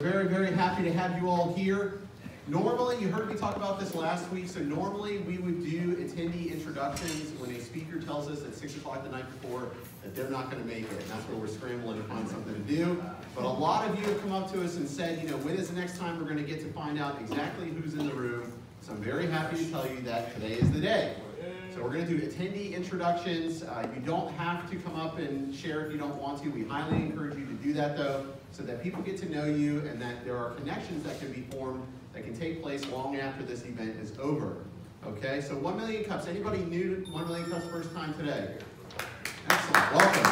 Very, very happy to have you all here. Normally, you heard me talk about this last week, so normally we would do attendee introductions when a speaker tells us at 6 o'clock the night before that they're not going to make it, and that's where we're scrambling to find something to do. But a lot of you have come up to us and said, when is the next time we're going to get to find out exactly who's in the room? So I'm very happy to tell you that today is the day. So we're going to do attendee introductions. You don't have to come up and share if you don't want to. We highly encourage you to do that, though, so that people get to know you and that there are connections that can be formed that can take place long after this event is over. Okay, so 1 Million Cups. Anybody new to 1 Million Cups first time today? Excellent, welcome.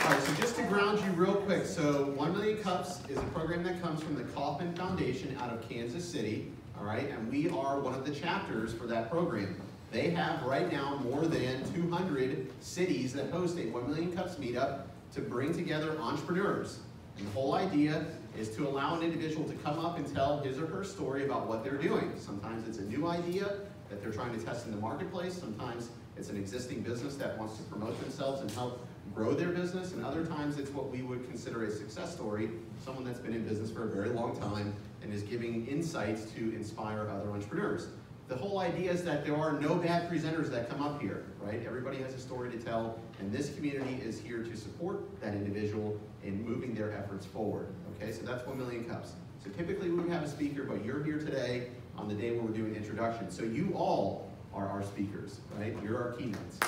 All right, so just to ground you real quick, so 1 Million Cups is a program that comes from the Kauffman Foundation out of Kansas City, all right, and we are one of the chapters for that program. They have right now more than 200 cities that host a 1 Million Cups meetup to bring together entrepreneurs. And the whole idea is to allow an individual to come up and tell his or her story about what they're doing. Sometimes it's a new idea that they're trying to test in the marketplace. Sometimes it's an existing business that wants to promote themselves and help grow their business. And other times it's what we would consider a success story, someone that's been in business for a very long time and is giving insights to inspire other entrepreneurs. The whole idea is that there are no bad presenters that come up here, right? Everybody has a story to tell, and this community is here to support that individual in moving their efforts forward, okay? So that's 1 Million Cups. So typically we would have a speaker, but you're here today on the day where we're doing introductions. So you all are our speakers, right? You're our keynotes.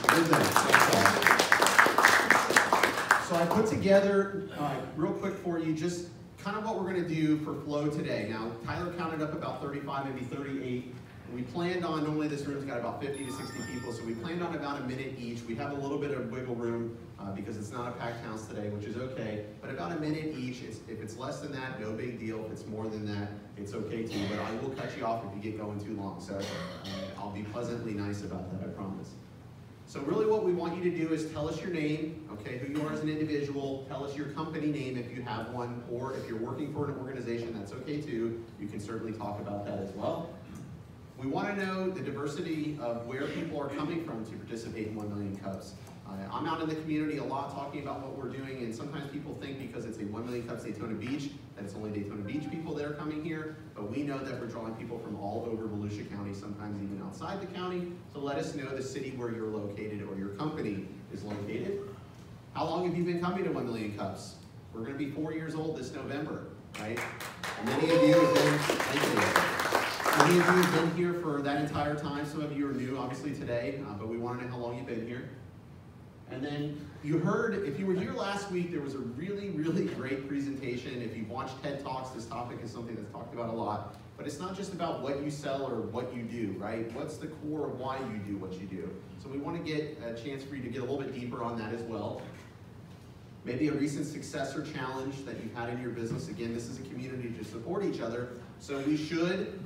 Good thing. So I put together, real quick for you, just kind of what we're going to do for flow today. Now, Tyler counted up about 35, maybe 38. And we planned on, normally this room's got about 50 to 60 people, so we planned on about a minute each. We have a little bit of wiggle room because it's not a packed house today, which is okay. But about a minute each. If it's less than that, no big deal. If it's more than that, it's okay too. But I will cut you off if you get going too long. So I'll be pleasantly nice about that, I promise. So really what we want you to do is tell us your name, okay, who you are as an individual, tell us your company name if you have one, or if you're working for an organization, that's okay too. You can certainly talk about that as well. We want to know the diversity of where people are coming from to participate in 1 Million Cups. I'm out in the community a lot talking about what we're doing, and sometimes people think because it's a 1 Million Cups Daytona Beach, that it's only Daytona Beach people that are coming here, but we know that we're drawing people from all over Volusia County, sometimes even outside the county, so let us know the city where you're located or your company is located. How long have you been coming to 1 Million Cups? We're going to be 4 years old this November, right? And many of you have been, thank you. Many of you have been here for that entire time. Some of you are new, obviously, today, but we want to know how long you've been here. And then you heard, if you were here last week, there was a really, really great presentation. If you've watched TED Talks, this topic is something that's talked about a lot. But it's not just about what you sell or what you do, right? What's the core of why you do what you do? So we want to get a chance for you to get a little bit deeper on that as well. Maybe a recent success or challenge that you've had in your business. Again, this is a community to support each other. So we should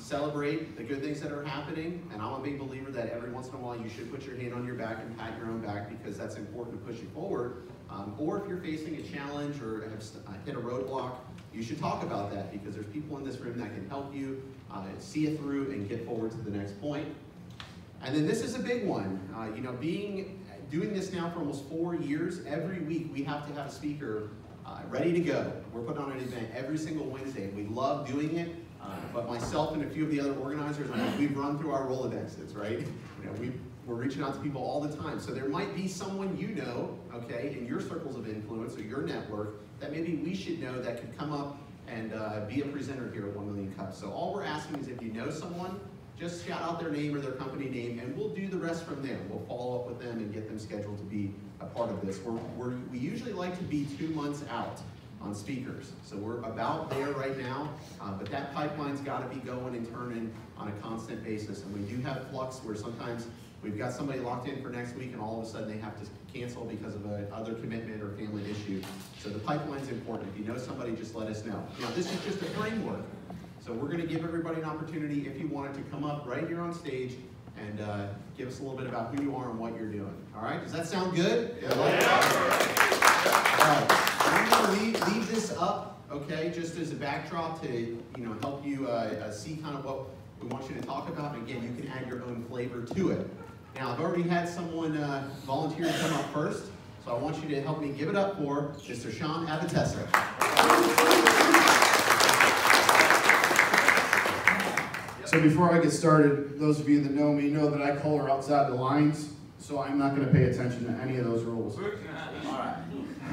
celebrate the good things that are happening, and I'm a big believer that every once in a while you should put your hand on your back and pat your own back because that's important to push you forward. Or if you're facing a challenge or have hit a roadblock, you should talk about that because there's people in this room that can help you see it through and get forward to the next point. And then this is a big one. Doing this now for almost 4 years, every week we have to have a speaker ready to go. We're putting on an event every single Wednesday. We love doing it. But myself and a few of the other organizers, we've run through our Rolodexes, right? We're reaching out to people all the time. So there might be someone you know, okay, in your circles of influence or your network that maybe we should know that could come up and be a presenter here at 1 Million Cups. So all we're asking is if you know someone, just shout out their name or their company name, and we'll do the rest from there. We'll follow up with them and get them scheduled to be a part of this. We usually like to be 2 months out on speakers. So we're about there right now, but that pipeline's got to be going and turning on a constant basis. And we do have flux where sometimes we've got somebody locked in for next week and all of a sudden they have to cancel because of another commitment or family issue. So the pipeline's important. If you know somebody, just let us know. Now this is just a framework. So we're going to give everybody an opportunity, if you wanted, to come up right here on stage and give us a little bit about who you are and what you're doing. All right, does that sound good? Yeah. All right. I'm going to leave this up, okay, just as a backdrop to help you see kind of what we want you to talk about. And again, you can add your own flavor to it. Now, I've already had someone volunteer to come up first, so So I want you to help me give it up for Mr. Sean Abatessa. So before I get started, those of you that know me know that I color outside the lines, so I'm not going to pay attention to any of those rules.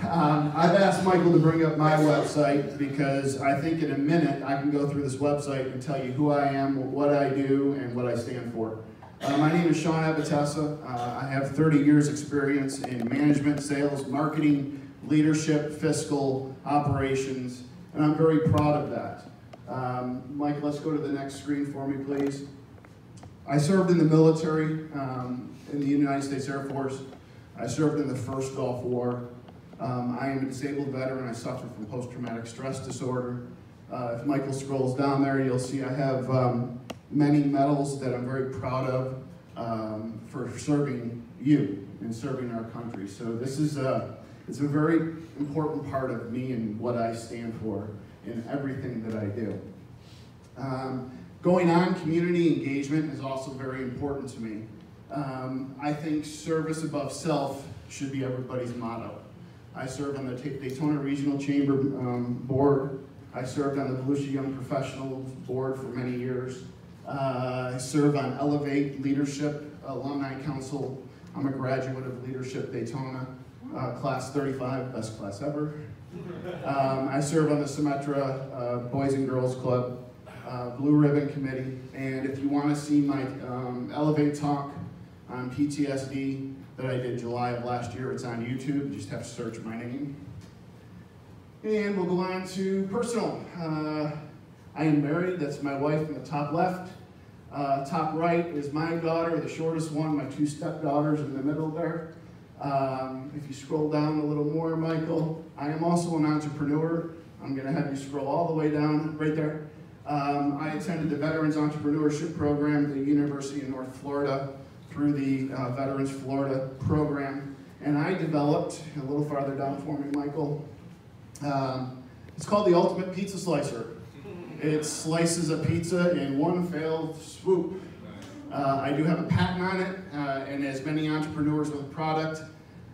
I've asked Michael to bring up my website because I think in a minute I can go through this website and tell you who I am, what I do, and what I stand for. My name is Sean Abatessa. I have 30 years experience in management, sales, marketing, leadership, fiscal, operations, and I'm very proud of that. Mike, let's go to the next screen for me, please. I served in the military, in the United States Air Force. I served in the first Gulf War. I am a disabled veteran. I suffer from post-traumatic stress disorder. If Michael scrolls down there, you'll see I have many medals that I'm very proud of for serving you and serving our country. So this is it's a very important part of me and what I stand for in everything that I do. Going on, community engagement is also very important to me. I think service above self should be everybody's motto. I served on the Daytona Regional Chamber board. I served on the Volusia Young Professionals board for many years. I serve on Elevate Leadership Alumni Council. I'm a graduate of Leadership Daytona, class 35, best class ever. I serve on the Symetra Boys and Girls Club, Blue Ribbon Committee, and if you want to see my Elevate talk on PTSD that I did July of last year, it's on YouTube. You just have to search my name. And we'll go on to personal. I am married. That's my wife in the top left. Top right is my daughter, the shortest one, my two stepdaughters in the middle there. If you scroll down a little more, Michael, I am also an entrepreneur. I'm going to have you scroll all the way down right there. I attended the Veterans Entrepreneurship Program at the University of North Florida through the Veterans Florida program. And I developed, a little farther down for me, Michael, it's called the Ultimate Pizza Slicer. It slices a pizza in one fell swoop. I do have a patent on it, and as many entrepreneurs with a product,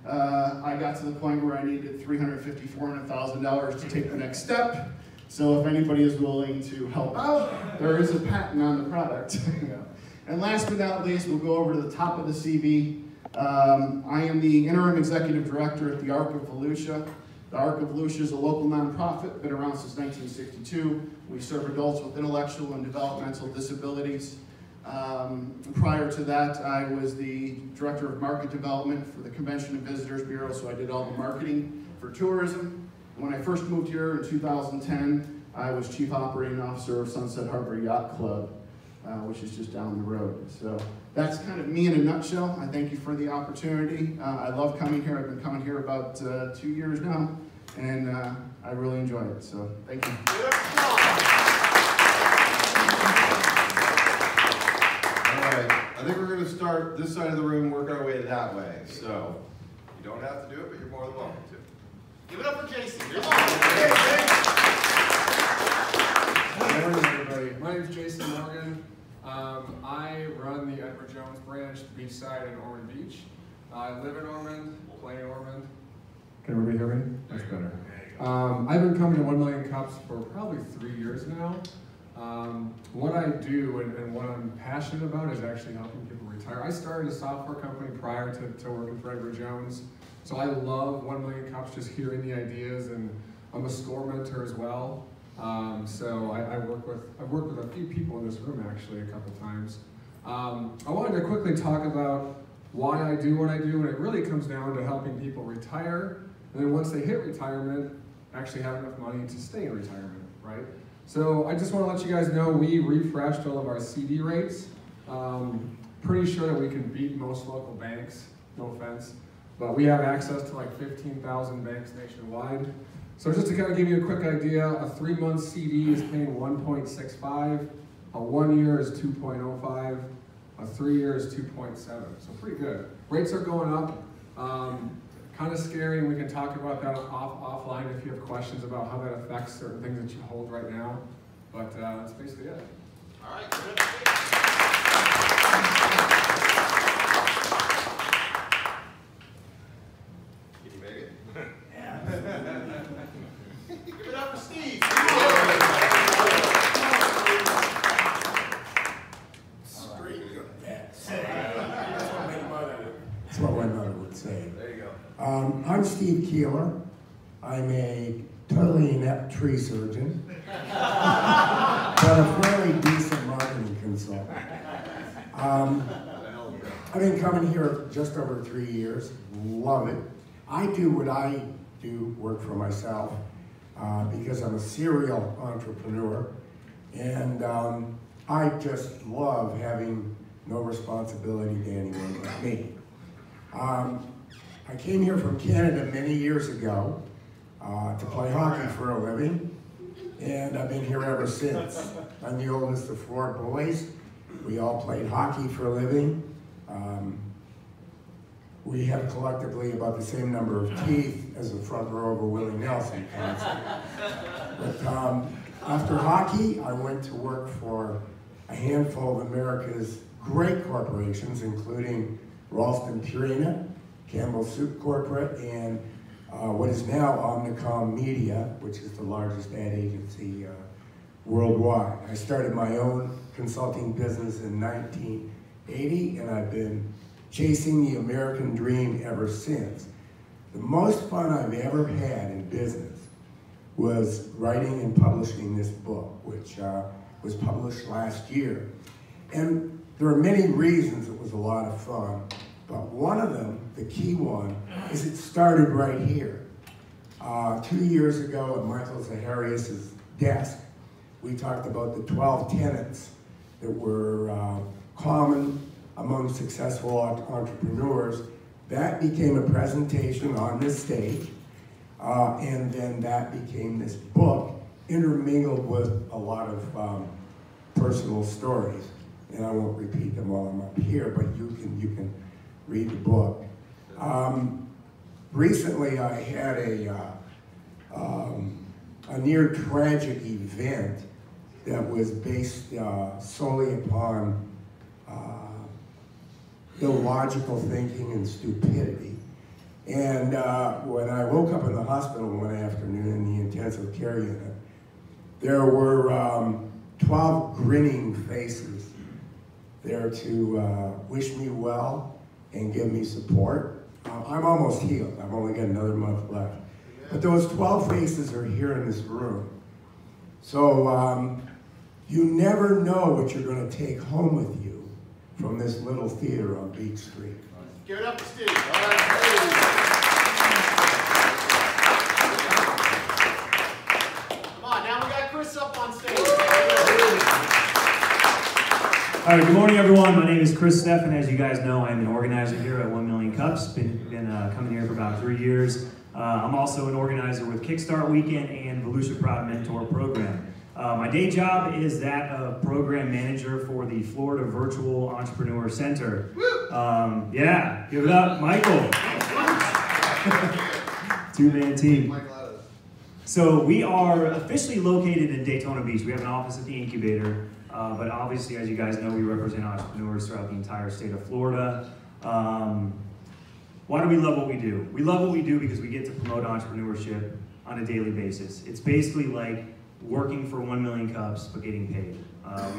I got to the point where I needed $350,000, $400,000 to take the next step. So if anybody is willing to help out, there is a patent on the product. And last but not least, we'll go over to the top of the CV. I am the interim executive director at the Arc of Volusia. The Arc of Volusia is a local nonprofit, been around since 1962. We serve adults with intellectual and developmental disabilities. Prior to that, I was the director of market development for the Convention and Visitors Bureau, so I did all the marketing for tourism. When I first moved here in 2010, I was chief operating officer of Sunset Harbor Yacht Club, which is just down the road. So that's kind of me in a nutshell. I thank you for the opportunity. I love coming here. I've been coming here about 2 years now, and I really enjoy it. So thank you. All right, I think we're going to start this side of the room, work our way that way. So you don't have to do it, but you're more than welcome to. Give it up for Jason. Good morning, everybody. My name is Jason Morgan. I run the Edward Jones branch, Beachside in Ormond Beach. I live in Ormond, play in Ormond. Can everybody hear me? That's better. I've been coming to 1 Million Cups for probably 3 years now. What I do and what I'm passionate about is actually helping people retire. I started a software company prior to working for Edward Jones. So I love 1 Million Cups, just hearing the ideas, and I'm a score mentor as well. So I've worked with a few people in this room actually a couple times. I wanted to quickly talk about why I do what I do, and it really comes down to helping people retire, and then once they hit retirement, actually have enough money to stay in retirement, right? So I just want to let you guys know we refreshed all of our CD rates. Pretty sure that we can beat most local banks, no offense. But we have access to like 15,000 banks nationwide. So just to kind of give you a quick idea, a 3-month CD is paying 1.65, a 1 year is 2.05, a 3 year is 2.7, so pretty good. Rates are going up, kind of scary, and we can talk about that offline if you have questions about how that affects certain things that you hold right now. But that's basically it. All right. entrepreneur. I'm a totally inept tree surgeon, but a fairly decent marketing consultant. I've been coming here just over 3 years, love it. I do what I do, work for myself, because I'm a serial entrepreneur, and I just love having no responsibility to anyone but me. I came here from Canada many years ago to play hockey for a living, and I've been here ever since. I'm the oldest of 4 boys. We all played hockey for a living. We have collectively about the same number of teeth as the front row of a Willie Nelson concert. But after hockey, I went to work for a handful of America's great corporations, including Ralston Purina, Campbell Soup Corporate, and what is now Omnicom Media, which is the largest ad agency worldwide. I started my own consulting business in 1980, and I've been chasing the American dream ever since. The most fun I've ever had in business was writing and publishing this book, which was published last year. And there are many reasons it was a lot of fun, but one of them, the key one, is it started right here. 2 years ago at Michael Zaharias' desk, we talked about the 12 tenets that were common among successful entrepreneurs. That became a presentation on this stage, and then that became this book, intermingled with a lot of personal stories. And I won't repeat them while I'm up here, but you can read the book. Recently I had a near tragic event that was based solely upon illogical thinking and stupidity. And when I woke up in the hospital one afternoon in the intensive care unit, there were 12 grinning faces there to wish me well and give me support. I'm almost healed. I've only got another month left. But those 12 faces are here in this room. So you never know what you're going to take home with you from this little theater on Beach Street. Give it up to Steve. Come on, now we got Chris up on stage. All right, good morning, everyone. My name is Chris Steffen. As you guys know, I'm an organizer here at 1 Million Cups. Been coming here for about 3 years. I'm also an organizer with Kickstart Weekend and Volusia Proud Mentor Program. My day job is that of program manager for the Florida Virtual Entrepreneur Center. Yeah, give it up, Michael. Two-man team. So we are officially located in Daytona Beach. We have an office at the incubator, but obviously, as you guys know, we represent entrepreneurs throughout the entire state of Florida. Why do we love what we do? We love what we do because we get to promote entrepreneurship on a daily basis. It's basically like working for 1 Million Cups, but getting paid.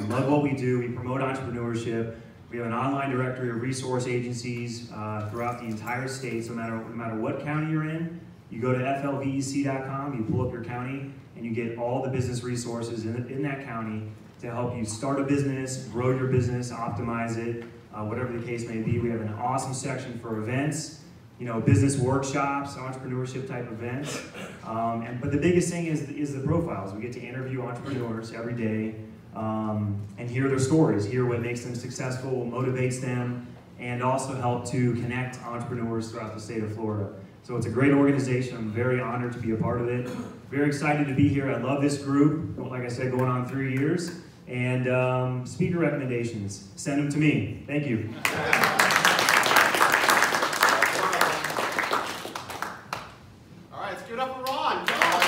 We love what we do. We promote entrepreneurship. We have an online directory of resource agencies throughout the entire state. So no matter what county you're in, you go to flvec.com, you pull up your county, and you get all the business resources in that county to help you start a business, grow your business, optimize it, whatever the case may be. We have an awesome section for events, business workshops, entrepreneurship type events. But the biggest thing is the profiles. We get to interview entrepreneurs every day and hear their stories, hear what makes them successful, what motivates them, and also help to connect entrepreneurs throughout the state of Florida. So it's a great organization. I'm very honored to be a part of it. Very excited to be here. I love this group. Like I said, going on 3 years. And speaker recommendations, send them to me. Thank you. All right, let's give it up for Ron. Come on.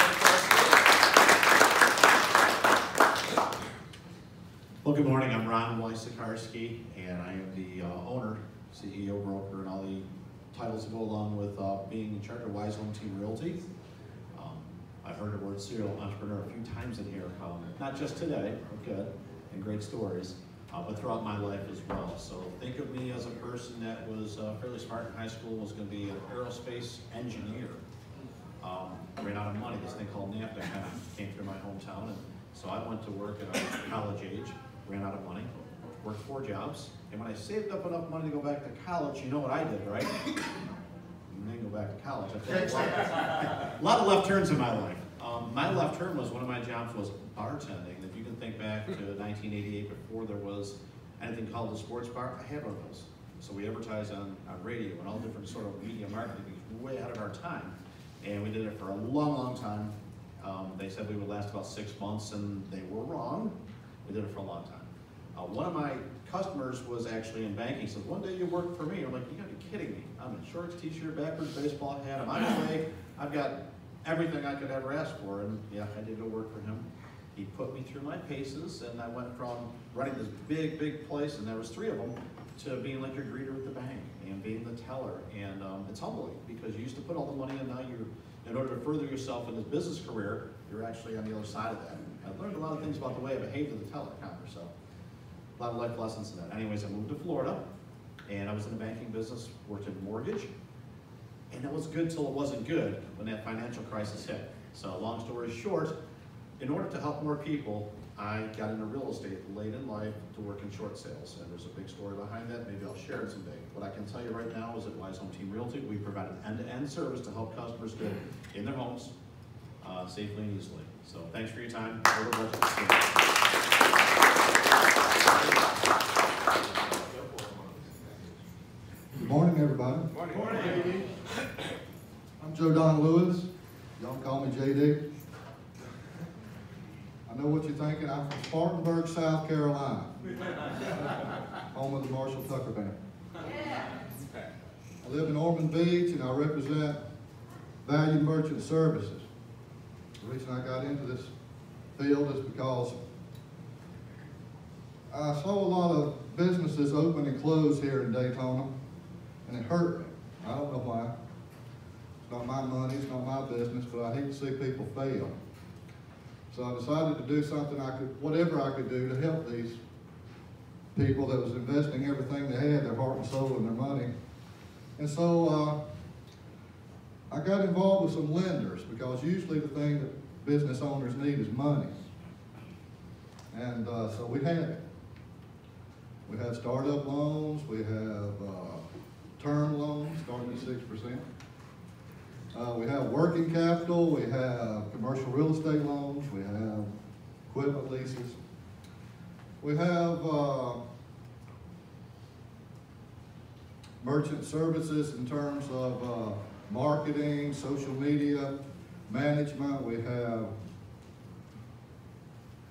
Well, good morning. I'm Ron Wysakarski, and I am the owner, CEO, broker, and all the titles that go along with being in charge of Wise Home Team Realty. I've heard the word serial entrepreneur a few times in here, not just today, good, and great stories, but throughout my life as well. So think of me as a person that was fairly smart in high school, was going to be an aerospace engineer. ran out of money. This thing called NAFTA kind of came through my hometown, and so I went to work at college age, ran out of money, worked 4 jobs, and when I saved up enough money to go back to college, you know what I did, right? I didn't go back to college. A lot of left turns in my life. My left turn was one of my jobs was bartending. If you can think back to 1988, before there was anything called a sports bar, I had one of those. So we advertised on radio and all different sort of media marketing, way ahead of our time. And we did it for a long, long time. They said we would last about 6 months, and they were wrong. We did it for a long time. One of my customers was actually in banking. He said, one day you work for me. I'm like, you gotta be kidding me. I'm in shorts, t-shirt, backwards baseball hat. I'm on my way. I've got everything I could ever ask for. And yeah, I did go work for him. He put me through my paces, and I went from running this big, big place, and there was 3 of them, to being like your greeter at the bank and being the teller. And it's humbling because you used to put all the money in, now you're, in order to further yourself in this business career, you're actually on the other side of that. I've learned a lot of things about the way I behave to the teller counter, so a lot of life lessons in that. Anyways, I moved to Florida, and I was in the banking business, worked in mortgage, and it was good till it wasn't good when that financial crisis hit. So long story short, in order to help more people, I got into real estate late in life to work in short sales, and there's a big story behind that. Maybe I'll share it someday. What I can tell you right now is at Wise Home Team Realty, we provide an end-to-end service to help customers get in their homes safely and easily. So thanks for your time. Good morning, everybody. Morning. Morning. I'm Joe Don Lewis. Y'all call me JD. I know what you're thinking. I'm from Spartanburg, South Carolina, home of the Marshall Tucker Band. I live in Ormond Beach, and I represent Valued Merchant Services. The reason I got into this field is because I saw a lot of businesses open and close here in Daytona, and it hurt me. I don't know why. It's not my money, it's not my business, but I hate to see people fail. So I decided to do something whatever I could do to help these people that was investing everything they had, their heart and soul and their money. And so I got involved with some lenders, because usually the thing that business owners need is money. And so we had it. We have startup loans, we have term loans starting at 6%. We have working capital, we have commercial real estate loans, we have equipment leases. We have merchant services in terms of marketing, social media, management. We have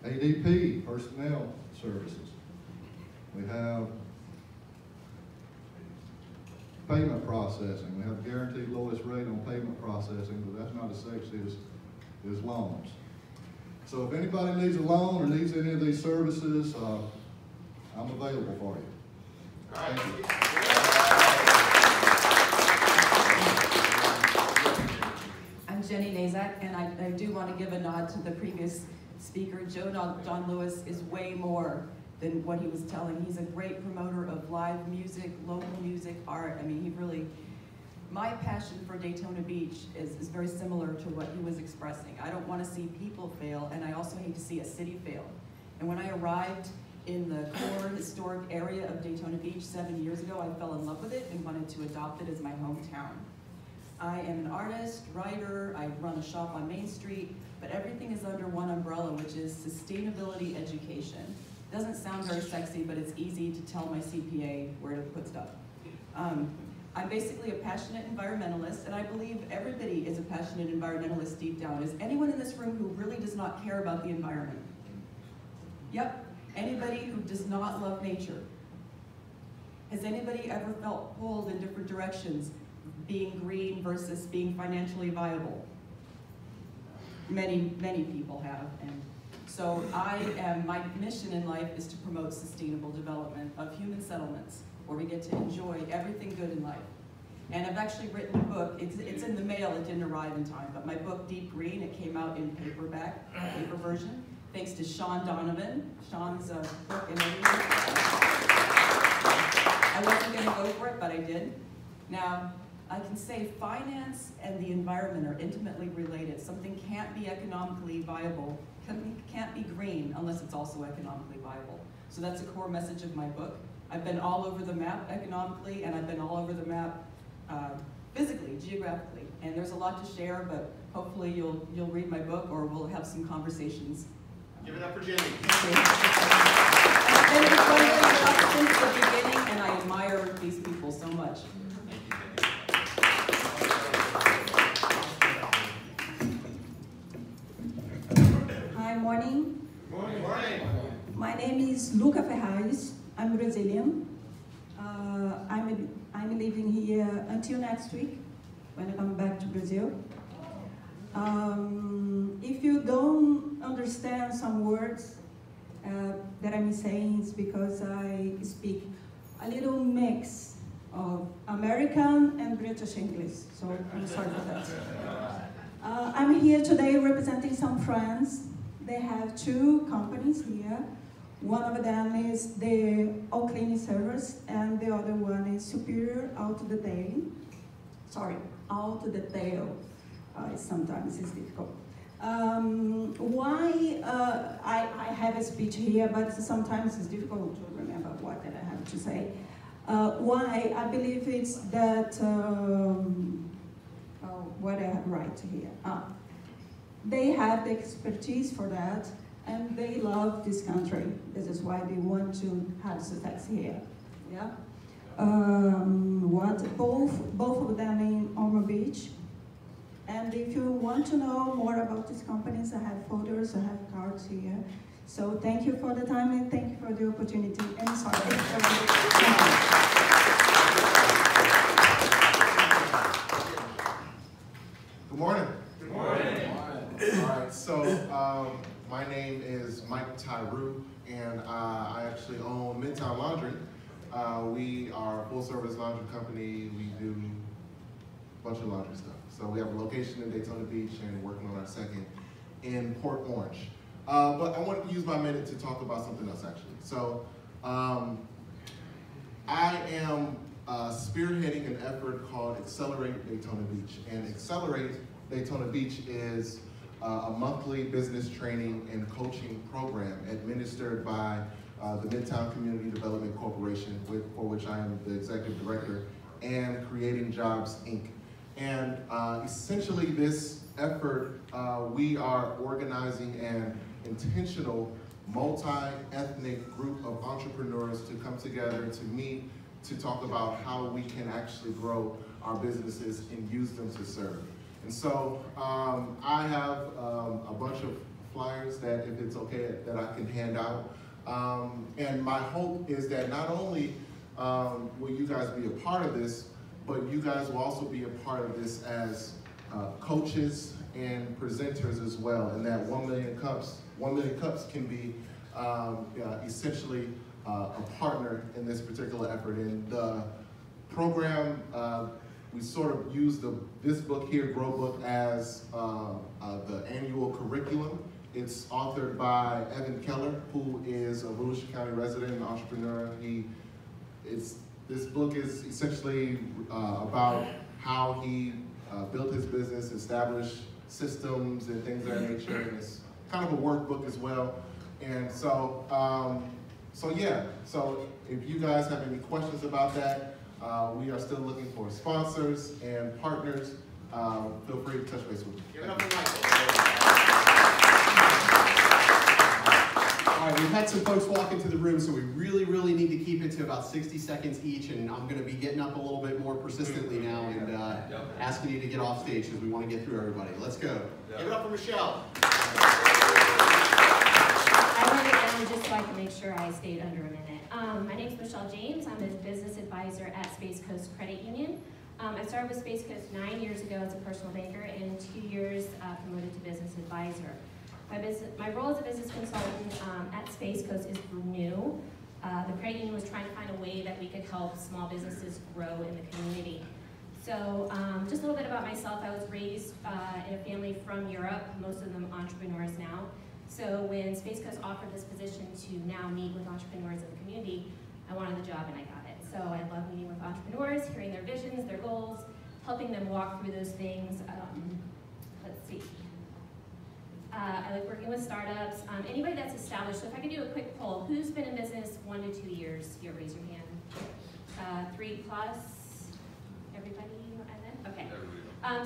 ADP, personnel services. We have payment processing. We have guaranteed lowest rate on payment processing, but that's not as sexy as loans. So if anybody needs a loan or needs any of these services, I'm available for you. Thank you. I'm Jenny Nazak, and I do want to give a nod to the previous speaker. Joe Don Lewis is way more than what he was telling. He's a great promoter of live music, local music, art. I mean, he really, my passion for Daytona Beach is very similar to what he was expressing. I don't want to see people fail, and I also hate to see a city fail. And when I arrived in the core historic area of Daytona Beach 7 years ago, I fell in love with it and wanted to adopt it as my hometown. I am an artist, writer, I run a shop on Main Street, but everything is under one umbrella, which is sustainability education. Doesn't sound very sexy, but it's easy to tell my CPA where to put stuff. I'm basically a passionate environmentalist, and I believe everybody is a passionate environmentalist deep down. Is anyone in this room who really does not care about the environment? Yep. Anybody who does not love nature? Has anybody ever felt pulled in different directions, being green versus being financially viable? Many, many people have. And so my mission in life is to promote sustainable development of human settlements where we get to enjoy everything good in life. And I've actually written a book. It's in the mail, it didn't arrive in time, but my book, Deep Green, it came out in paperback, paper version, thanks to Sean Donovan. Sean's book and everything. I wasn't gonna go for it, but I did. Now, I can say finance and the environment are intimately related. Something can't be economically viable, can't be green unless it's also economically viable. So that's a core message of my book. I've been all over the map economically, and I've been all over the map physically, geographically. And there's a lot to share, but hopefully you'll read my book or we'll have some conversations. Give it up for Jenny. Thank you. I've been with since the beginning, and I admire these people so much. Hi, morning. Morning. My name is Luca Ferraz. I'm Brazilian. I'm living here until next week when I come back to Brazil. If you don't understand some words that I'm saying, it's because I speak a little mix of American and British English, so I'm sorry for that. I'm here today representing some friends. They have two companies here. One of them is the All Cleaning Service, and the other one is Superior Auto Detail. Auto Detail. Sometimes it's difficult. Why I have a speech here, but sometimes it's difficult to remember what I have to say. Why I believe it's that, what I write here. They have the expertise for that, and they love this country. This is why they want to have success here. Yeah. Both of them in Ormond Beach. And if you want to know more about these companies, I have folders, I have cards here. So thank you for the time and thank you for the opportunity. And sorry Good morning. Good morning. All right, so my name is Mike Tyroo, and I actually own Midtown Laundry. We are a full-service laundry company. We do a bunch of laundry stuff. So we have a location in Daytona Beach and working on our second in Port Orange. But I wanted to use my minute to talk about something else, actually. So I am spearheading an effort called Accelerate Daytona Beach. And Accelerate Daytona Beach is a monthly business training and coaching program administered by the Midtown Community Development Corporation, for which I am the executive director, and Creating Jobs, Inc. And essentially this effort, we are organizing an intentional multi-ethnic group of entrepreneurs to come together to meet, to talk about how we can actually grow our businesses and use them to serve. And so I have a bunch of flyers that, if it's okay, that I can hand out. And my hope is that not only will you guys be a part of this, but you guys will also be a part of this as coaches and presenters as well. And that 1 Million Cups can be essentially a partner in this particular effort. And the program, we sort of use this book here, Grow Book, as the annual curriculum. It's authored by Evan Keller, who is a Volusia County resident and entrepreneur. This book is essentially about how he built his business, established systems and things of that nature, and it's kind of a workbook as well. And so, so if you guys have any questions about that, we are still looking for sponsors and partners. Feel free to touch base with me. Give it up for Michael. All right, we've had some folks walk into the room, so we really need to keep it to about 60 seconds each, and I'm going to be getting up a little bit more persistently now and asking you to get off stage because we want to get through everybody. Let's go. Give it up for Michelle. I wrote it down just so I can make sure I stayed under a minute. My name's Michelle James. I'm a business advisor at Space Coast Credit Union. I started with Space Coast 9 years ago as a personal banker, and in 2 years promoted to business advisor. My role as a business consultant at Space Coast is new. The credit union was trying to find a way that we could help small businesses grow in the community. So just a little bit about myself. I was raised in a family from Europe, most of them entrepreneurs now. So when Space Coast offered this position to now meet with entrepreneurs in the community, I wanted the job and I got it. So I love meeting with entrepreneurs, hearing their visions, their goals, helping them walk through those things. Let's see. I like working with startups. Anybody that's established, so if I could do a quick poll, who's been in business 1 to 2 years? Here, raise your hand. 3 plus, everybody? Okay.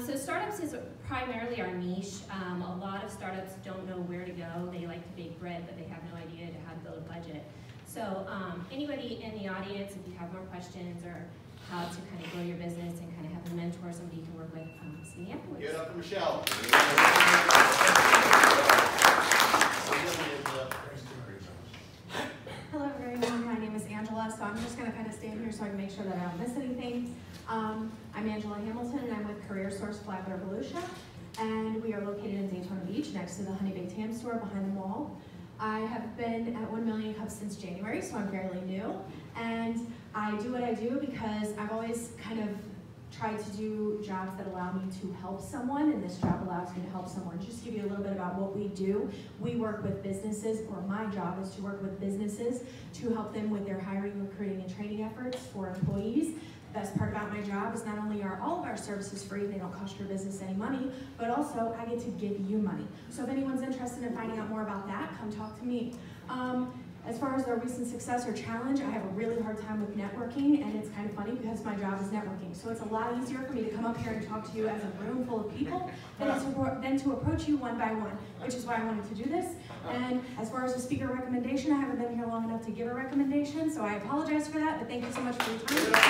So startups is primarily our niche. A lot of startups don't know where to go. They like to bake bread, but they have no idea how to build a budget. So anybody in the audience, if you have more questions or how to kind of grow your business and kind of have a mentor, somebody you can work with, see me afterwards. Give it up for Michelle. Hello everyone, my name is Angela, so I'm just going to kind of stand here so I can make sure that I don't miss anything. I'm Angela Hamilton and I'm with Career Source Flagler Volusia, and we are located in Daytona Beach next to the Honey Baked Ham store behind the mall. I have been at 1 Million Cups since January, so I'm fairly new, and I do what I do because I've always kind of tried to do jobs that allow me to help someone, and this job allows me to help someone. Just to give you a little bit about what we do, we work with businesses, or my job is to work with businesses to help them with their hiring, recruiting, and training efforts for employees. The best part about my job is not only are all of our services free, they don't cost your business any money, but also I get to give you money. So if anyone's interested in finding out more about that, come talk to me. As far as their recent success or challenge, I have a really hard time with networking, and it's kind of funny because my job is networking. So it's a lot easier for me to come up here and talk to you as a room full of people than to approach you one by one, which is why I wanted to do this. And as far as the speaker recommendation, I haven't been here long enough to give a recommendation, so I apologize for that, but thank you so much for your time.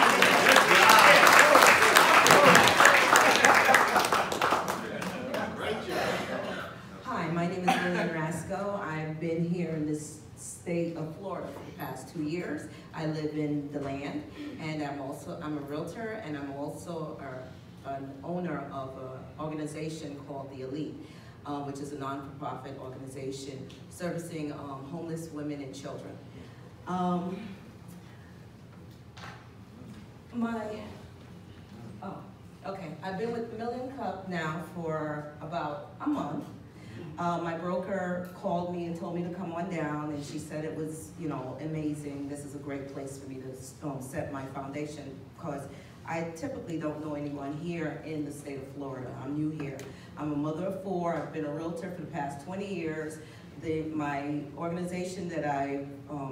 Hi, my name is Lillian Rasco. I've been here in this state of Florida for the past 2 years. I live in the land, and I'm a realtor, and I'm also an owner of an organization called The Elite, which is a non-for-profit organization servicing homeless women and children. I've been with Million Cup now for about a month. My broker called me and told me to come on down, and she said it was, amazing. This is a great place for me to set my foundation, because I typically don't know anyone here in the state of Florida. I'm new here. I'm a mother of 4. I've been a realtor for the past 20 years. My organization that I've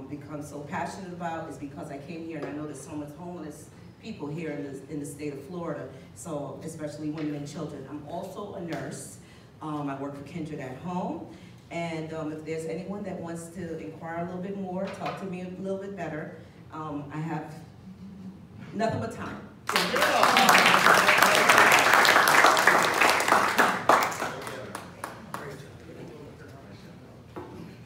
become so passionate about is because I came here and I know there's so much homeless people here in the state of Florida, so especially women and children. I'm also a nurse. I work for Kindred at Home, and if there's anyone that wants to inquire a little bit more, talk to me a little bit better, I have nothing but time.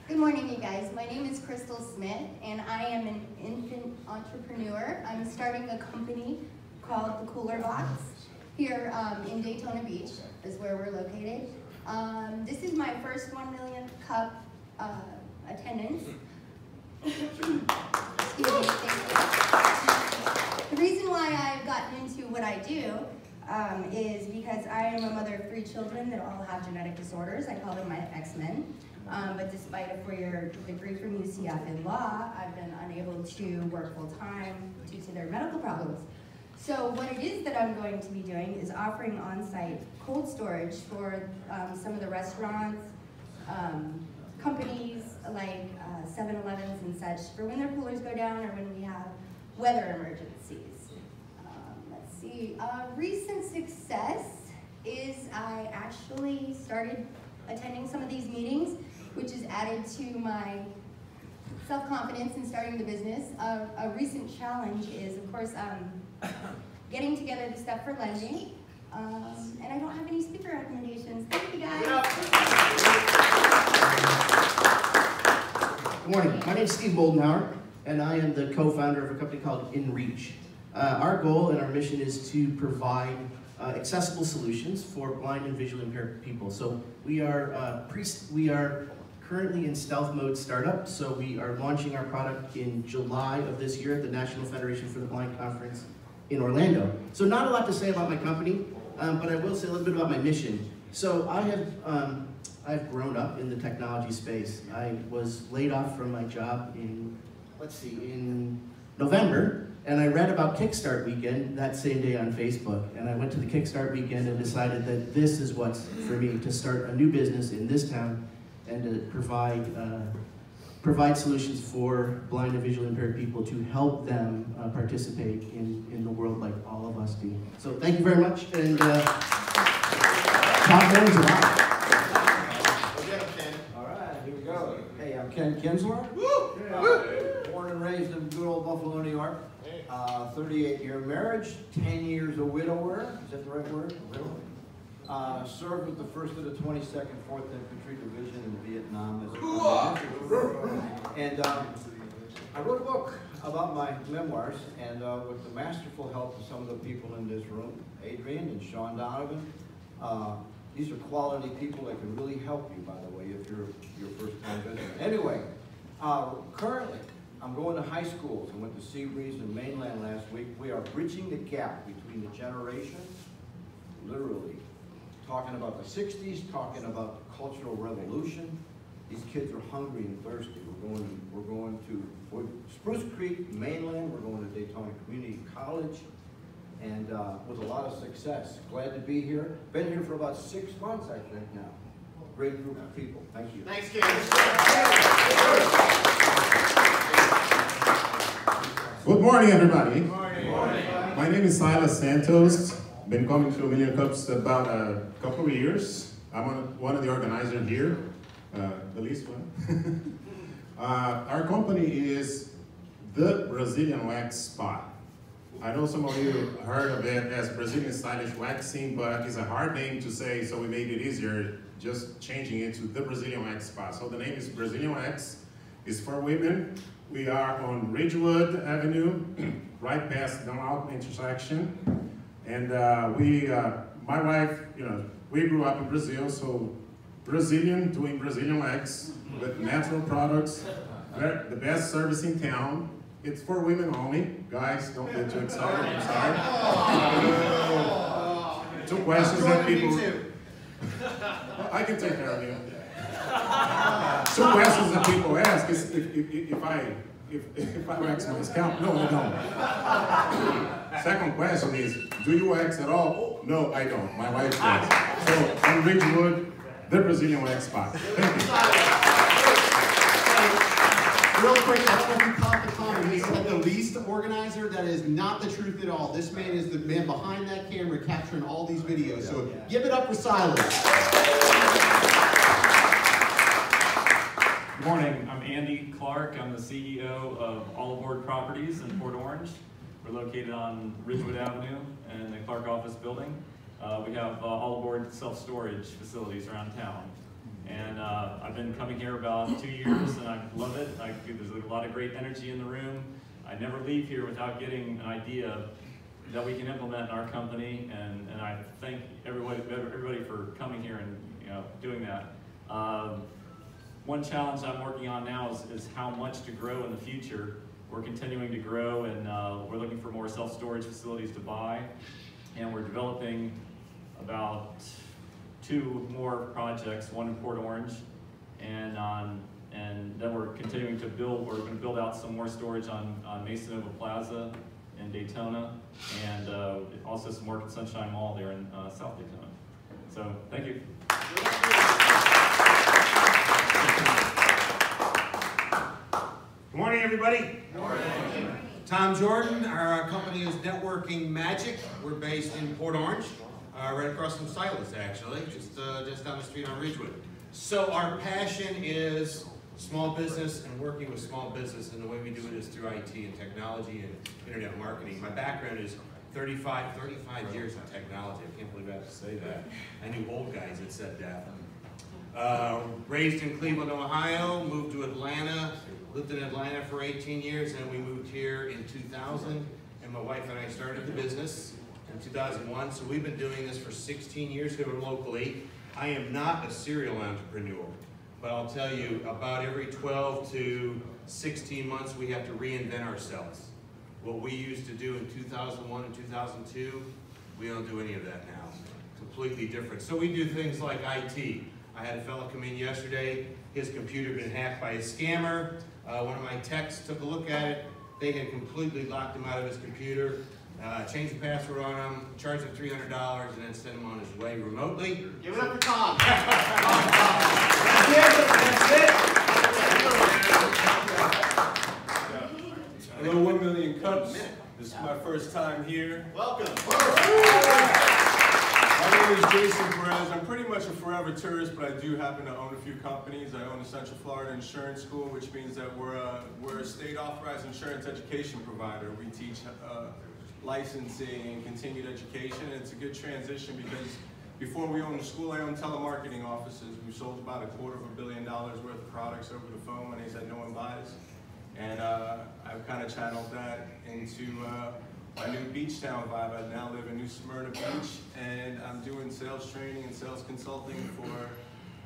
Good morning, you guys. My name is Crystal Smith, and I am an infant entrepreneur. I'm starting a company called The Cooler Box here in Daytona Beach, is where we're located. This is my first 1 Million Cup attendance. Excuse me, thank you. The reason why I've gotten into what I do is because I am a mother of 3 children that all have genetic disorders. I call them my X-Men. But despite a 4-year degree from UCF in law, I've been unable to work full-time due to their medical problems. So what it is that I'm going to be doing is offering on-site cold storage for some of the restaurants, companies like 7-Elevens and such, for when their coolers go down or when we have weather emergencies. Let's see, recent success is I actually started attending some of these meetings, which has added to my self-confidence in starting the business. A recent challenge is, of course, getting together the stuff for lending. And I don't have any speaker recommendations. Thank you, guys. Good morning. My name is Steve Moldenhauer, and I am the co-founder of a company called InReach. Our goal and our mission is to provide accessible solutions for blind and visually impaired people. So we are currently in stealth mode startup. So we are launching our product in July of this year at the National Federation for the Blind Conference in Orlando. So not a lot to say about my company, but I will say a little bit about my mission. So I've grown up in the technology space. I was laid off from my job in November, And I read about Kickstart Weekend that same day on Facebook, and I went to the Kickstart Weekend and decided that this is what's for me, to start a new business in this town and to provide solutions for blind and visually impaired people to help them participate in the world like all of us do. So thank you very much, and top names are on. All right, here we go. Hey, I'm Ken Kinsler. Born and raised in good old Buffalo, New York. 38-year marriage, 10 years a widower. Is that the right word? Widower. Served with the 1st of the 22nd 4th Infantry Division in Vietnam as a and I wrote a book about my memoirs, and with the masterful help of some of the people in this room, Adrian and Sean Donovan. These are quality people that can really help you, by the way, if you're your first time visitor. Anyway, currently, I'm going to high schools. I went to Seabreeze and Mainland last week. We are bridging the gap between the generations, literally. Talking about the 60s, talking about the Cultural Revolution. These kids are hungry and thirsty. We're going to Spruce Creek, Mainland. We're going to Daytona Community College, and with a lot of success. Glad to be here. Been here for about 6 months, I think now. Great group of people. Thank you. Thanks, Ken. Good morning, everybody. Good morning. My name is Silas Santos. Been coming to A Million Cups about a couple of years. I'm one of the organizers here, the least one. Our company is the Brazilian Wax Spa. I know some of you heard of it as Brazilian Stylish Waxing, but it's a hard name to say, so we made it easier just changing it to the Brazilian Wax Spa. So the name is Brazilian Wax. It's for women. We are on Ridgewood Avenue, right past the Mountain intersection. And my wife, we grew up in Brazil, so Brazilian, doing Brazilian wax with natural products, the best service in town. It's for women only. Guys, don't get too excited, I'm sorry. Two questions that people... I can take care of you. Two questions that people ask is if I wax my scalp. No, I don't. Second question is, do you wax at all? No, I don't. My wife does. So, on Ridgewood, the Brazilian Wax Spa. Thank you. Real quick, I don't know if you caught the comment. He said the least organizer. That is not the truth at all. This man is the man behind that camera capturing all these videos. So give it up for Silas. Good morning. I'm Andy Clark. I'm the CEO of All Aboard Properties in Port Orange. We're located on Ridgewood Avenue in the Clark office building. We have all aboard self-storage facilities around town. And I've been coming here about 2 years, and I love it. There's a lot of great energy in the room. I never leave here without getting an idea that we can implement in our company, and I thank everybody for coming here and doing that. One challenge I'm working on now is how much to grow in the future. We're continuing to grow, and we're looking for more self-storage facilities to buy, and we're developing about 2 more projects, one in Port Orange, and then we're continuing to build. We're going to build out some more storage on Masonova Plaza in Daytona, and also some work at Sunshine Mall there in South Daytona. So, thank you. Good morning, everybody. Good morning. Tom Jordan. Our company is Networking Magic. We're based in Port Orange, right across from Silas, actually, just down the street on Ridgewood. So our passion is small business and working with small business, and the way we do it is through IT and technology and internet marketing. My background is 35 years in technology. I can't believe I have to say that. I knew old guys that said that. Raised in Cleveland, Ohio, moved to Atlanta, lived in Atlanta for 18 years, and we moved here in 2000, and my wife and I started the business in 2001, so we've been doing this for 16 years here locally. I am not a serial entrepreneur, but I'll tell you, about every 12 to 16 months, we have to reinvent ourselves. What we used to do in 2001 and 2002, we don't do any of that now. Completely different. So we do things like IT. I had a fellow come in yesterday, his computer had been hacked by a scammer. One of my techs took a look at it, they had completely locked him out of his computer, changed the password on him, charged him $300, and then sent him on his way remotely. Give it up for Tom. That's it. Hello, 1 Million Cups. This is my first time here. Welcome. My name is Jason Perez. I'm pretty much a forever tourist, but I do happen to own a few companies. I own the Central Florida Insurance School, which means that we're a state authorized insurance education provider. We teach licensing and continued education. And it's a good transition because before we owned the school, I owned telemarketing offices. We sold about $250 million worth of products over the phone, monies that no one buys. And I've kind of channeled that into my new beach town vibe. I now live in New Smyrna Beach, and I'm doing sales training and sales consulting for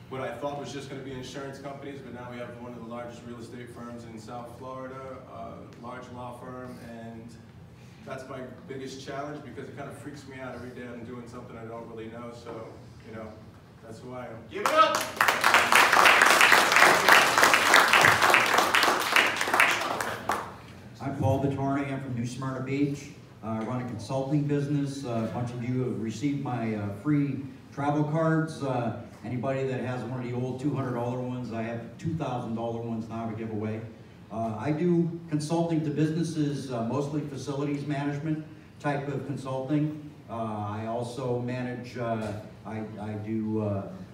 what I thought was just going to be insurance companies, but now we have one of the largest real estate firms in South Florida, a large law firm, and that's my biggest challenge because it kind of freaks me out every day. I'm doing something I don't really know, so, you know, that's who I am. Give it up! I'm Paul Vittorni. I'm from New Smyrna Beach. I run a consulting business. A bunch of you have received my free travel cards. Anybody that has one of the old $200 ones, I have $2,000 ones now to give away. I do consulting to businesses, mostly facilities management type of consulting. I also manage, I do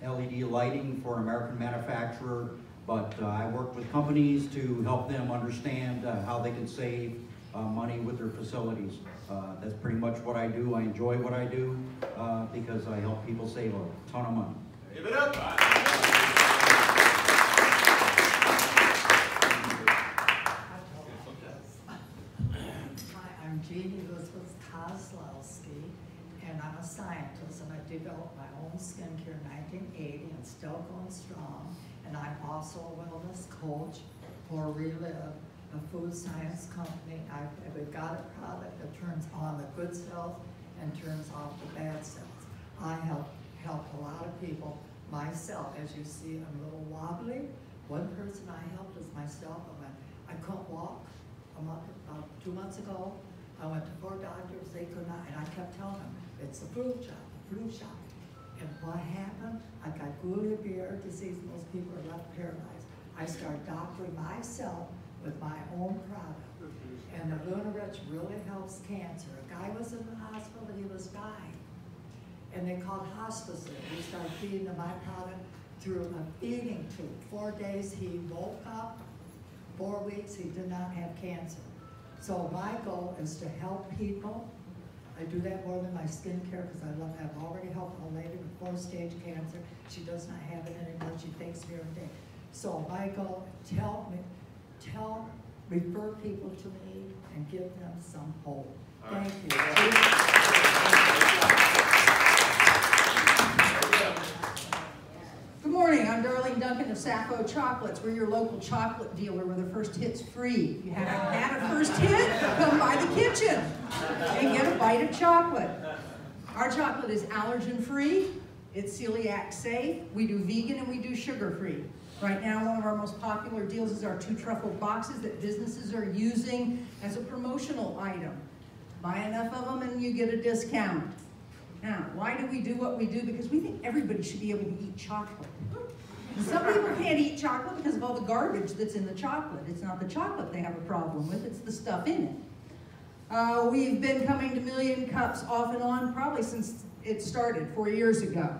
LED lighting for an American manufacturer. But I work with companies to help them understand how they can save money with their facilities. That's pretty much what I do. I enjoy what I do because I help people save a ton of money. Give it up! Hi, I'm Jeannie Elizabeth Kozlowski, and I'm a scientist, and I developed my own skincare in 1980 and still going strong. And I'm also a wellness coach for Relive, a food science company. We've got a product that turns on the good cells and turns off the bad cells. I help a lot of people. Myself, as you see, I'm a little wobbly. One person I helped was myself. I couldn't walk about 2 months ago. I went to 4 doctors, they could not, and I kept telling them, it's the flu shot. And what happened? I got Guillain-Barré disease. Most people are left paralyzed. I started doctoring myself with my own product. And the Lunarich really helps cancer. A guy was in the hospital and he was dying. And they called hospice. We started feeding him my product through a feeding tube. 4 days he woke up. 4 weeks he did not have cancer. So my goal is to help people. I do that more than my skincare because I've already helped a lady with 4-stage cancer. She does not have it anymore. She thanks me every day. So my goal, refer people to me and give them some hope. Thank you. Good morning, I'm Darlene Duncan of Sappho Chocolates. We're your local chocolate dealer where the first hit's free. If you haven't had a first hit, come by the kitchen and get a bite of chocolate. Our chocolate is allergen free, it's celiac safe, we do vegan and we do sugar free. Right now, one of our most popular deals is our 2 truffle boxes that businesses are using as a promotional item. Buy enough of them and you get a discount. Now, why do we do what we do? Because we think everybody should be able to eat chocolate. And some people can't eat chocolate because of all the garbage that's in the chocolate. It's not the chocolate they have a problem with, it's the stuff in it. We've been coming to Million Cups off and on probably since it started 4 years ago.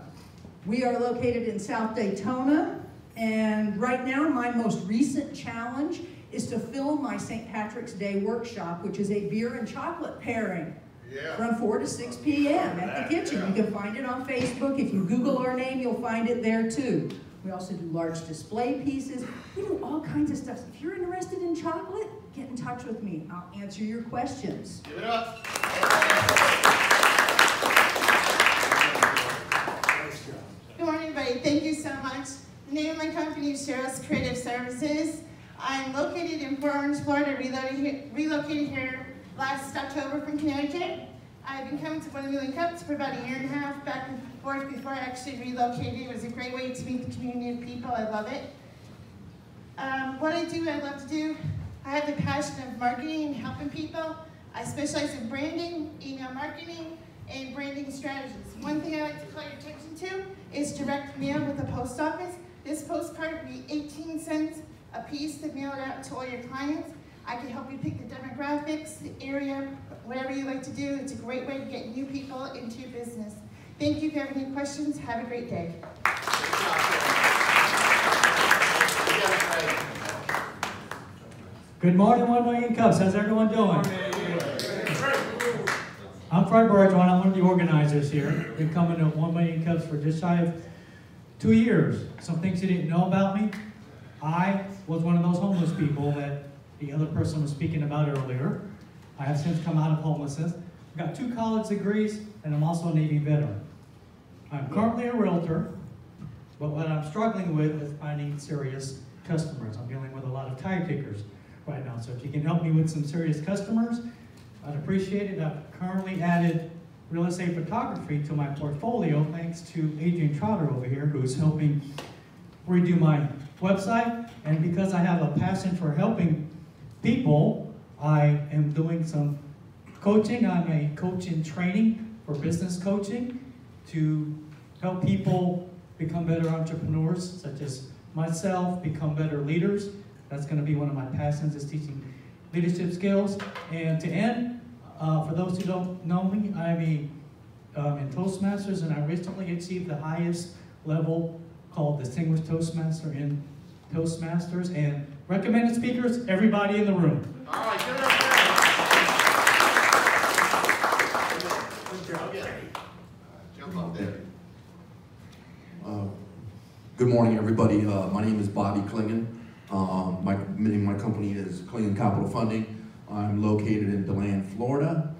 We are located in South Daytona, and right now my most recent challenge is to film my St. Patrick's Day workshop, which is a beer and chocolate pairing. Yeah. From 4 to 6 p.m. at the kitchen. You can find it on Facebook. If you Google our name, you'll find it there too. We also do large display pieces. We do all kinds of stuff. If you're interested in chocolate, get in touch with me. I'll answer your questions. Give it up. Good morning, everybody. Thank you so much. The name of my company is Cheryl's Creative Services. I'm located in Port Orange, Florida, relocated here last October from Connecticut. I've been coming to 1 Million Cups for about 1.5 years, back and forth before I actually relocated. It was a great way to meet the community of people. I love it. What I do, I love to do. I I have the passion of marketing and helping people. I specialize in branding, email marketing, and branding strategies. One thing I like to call your attention to is direct mail with the post office. This postcard would be 18 cents a piece to mail it out to all your clients. I can help you pick the demographics, the area, whatever you like to do. It's a great way to get new people into your business. Thank you. If you have any questions, have a great day. Good morning, 1 Million Cups. How's everyone doing? I'm Fred Bergeron. I'm one of the organizers here. Been coming to 1 Million Cups for just shy of 2 years. Some things you didn't know about me. I was one of those homeless people that the other person was speaking about earlier. I have since come out of homelessness. I've got 2 college degrees, and I'm also a Navy veteran. I'm currently a realtor, but what I'm struggling with is finding serious customers. I'm dealing with a lot of tire kickers right now, so if you can help me with some serious customers, I'd appreciate it. I've currently added real estate photography to my portfolio thanks to Adrian Trotter over here, who's helping redo my website. And because I have a passion for helping people, I am doing some coaching. I'm a coach in training for business coaching to help people become better entrepreneurs, such as myself, become better leaders. That's going to be one of my passions, is teaching leadership skills. And to end, for those who don't know me, I'm in Toastmasters, and I recently achieved the highest level called Distinguished Toastmaster in Toastmasters. And recommended speakers, everybody in the room. All right, give it up there. Jump up there. Good morning, everybody. My name is Bobby Klingon. My name of my company is Klingon Capital Funding. I'm located in DeLand, Florida,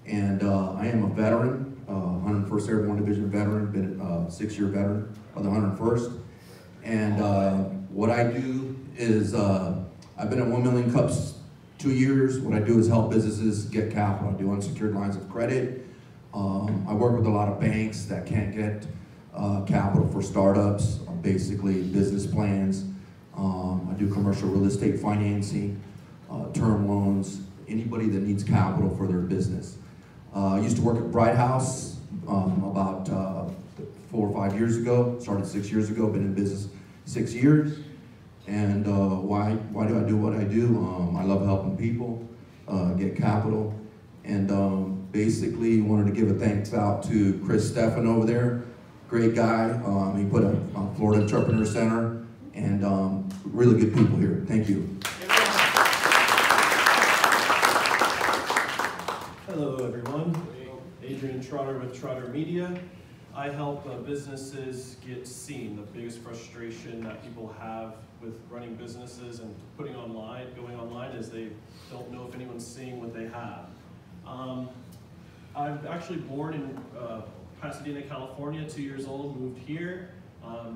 and I am a veteran, 101st Airborne Division veteran, been a 6-year veteran of the 101st. And what I do is, I've been at 1 Million Cups 2 years. What I do is help businesses get capital. I do unsecured lines of credit. I work with a lot of banks that can't get capital for startups, basically business plans. I do commercial real estate financing, term loans, anybody that needs capital for their business. I used to work at Bright House about 4 or 5 years ago, started 6 years ago, been in business 6 years. And why do I do what I do? I love helping people get capital. And basically wanted to give a thanks out to Chris Stephan over there. Great guy. He put a Florida Entrepreneur Center, and really good people here. Thank you. Hello, everyone. Adrian Trotter with Trotter Media. I help businesses get seen. The biggest frustration that people have with running businesses and going online is they don't know if anyone's seeing what they have. I'm actually born in Pasadena, California, 2 years old, moved here.